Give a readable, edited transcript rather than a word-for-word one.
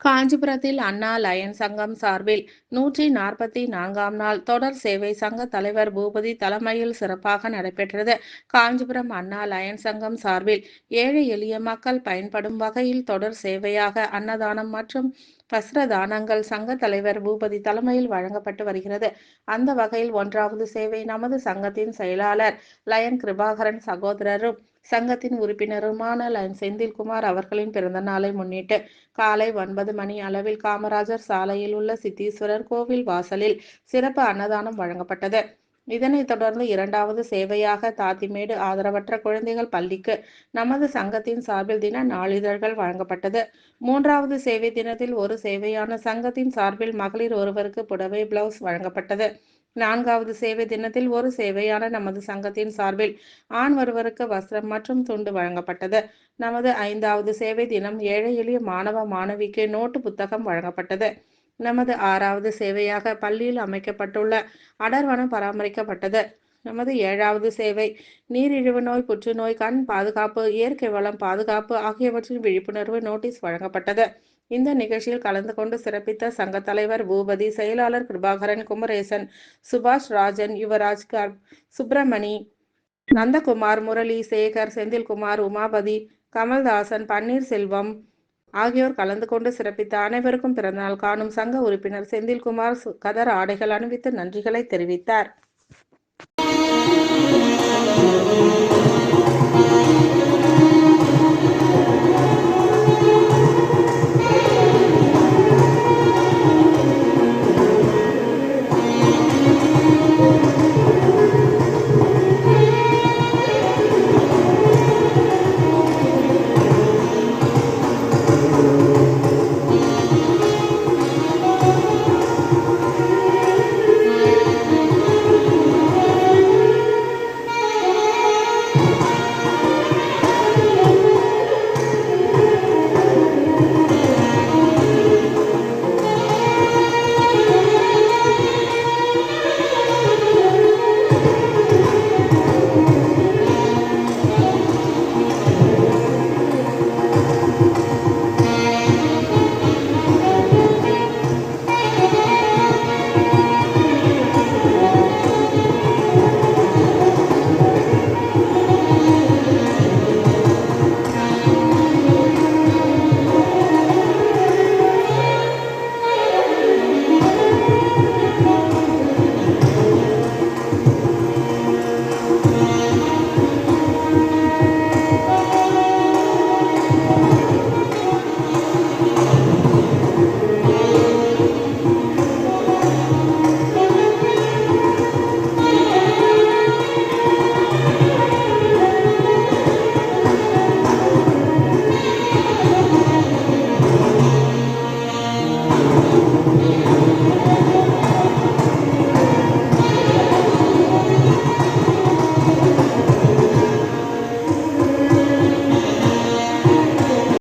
காஞ்சிபுரத்தில் அண்ணா லயன்ஸ் சங்கம் சார்பில் 144ஆம் நாள் தொடர் சேவை சங்க தலைவர் பூபதி தலைமையில் சிறப்பாக நடைபெற்றது. காஞ்சிபுரம் அண்ணா லயன்ஸ் சங்கம் சார்பில் ஏழை எளிய மக்கள் பயன்படும் வகையில் தொடர் சேவையாக அன்னதானம் மற்றும் வஸ்திர தானங்கள் சங்க தலைவர் பூபதி தலைமையில் வழங்கப்பட்டு வருகிறது. அந்த வகையில் 1வது சேவை நமது சங்கத்தின் செயலாளர் லயன் கிருபாகரன் சகோதரரும் சங்கத்தின் உறுப்பினருமான லயன் செந்தில்குமார் அவர்களின் பிறந்த நாளை முன்னிட்டு காலை 9 மணி அளவில் காமராஜர் சாலையில் உள்ள சித்தீஸ்வரர் கோவில் வாசலில் சிறப்பு அன்னதானம் வழங்கப்பட்டது. இதனைத் தொடர்ந்து 2வது சேவையாக தாத்திமேடு ஆதரவற்ற குழந்தைகள் பள்ளிக்கு நமது சங்கத்தின் சார்பில் தின நாளிதழ்கள் வழங்கப்பட்டது. 3வது சேவை தினத்தில் ஒரு சேவையான சங்கத்தின் சார்பில் மகளிர் ஒருவருக்கு புடவை பிளவுஸ் வழங்கப்பட்டது. 4வது சேவை தினத்தில் ஒரு சேவையான நமது சங்கத்தின் சார்பில் ஆண் ஒருவருக்கு வஸ்திரம் மற்றும் துண்டு வழங்கப்பட்டது. நமது 5வது சேவை தினம் ஏழை எளிய மாணவ மாணவிக்கு நோட்டு புத்தகம் வழங்கப்பட்டது. நமது 6வது சேவையாக பள்ளியில் அமைக்கப்பட்டுள்ள அடர்வனம் பராமரிக்கப்பட்டது. நமது 7வது சேவை நீரிழிவு நோய், புற்றுநோய், கண் பாதுகாப்பு, இயற்கை வளம் பாதுகாப்பு ஆகியவற்றின் விழிப்புணர்வு நோட்டீஸ் வழங்கப்பட்டது. இந்த நிகழ்ச்சியில் கலந்து கொண்டு சிறப்பித்த சங்க தலைவர் பூபதி, செயலாளர் கிருபாகரன், குமரேசன், சுபாஷ் ராஜன், யுவராஜ், சுப்பிரமணி, நந்தகுமார், முரளி, சேகர், செந்தில்குமார், உமாபதி, கமல்தாசன், பன்னீர்செல்வம் ஆகியோர் கலந்து கொண்டு சிறப்பித்த அனைவருக்கும் பிறந்தநாள் காணும் சங்க உறுப்பினர் செந்தில்குமார் கதர் ஆடைகள் அணிவித்து நன்றிகளை தெரிவித்தார்.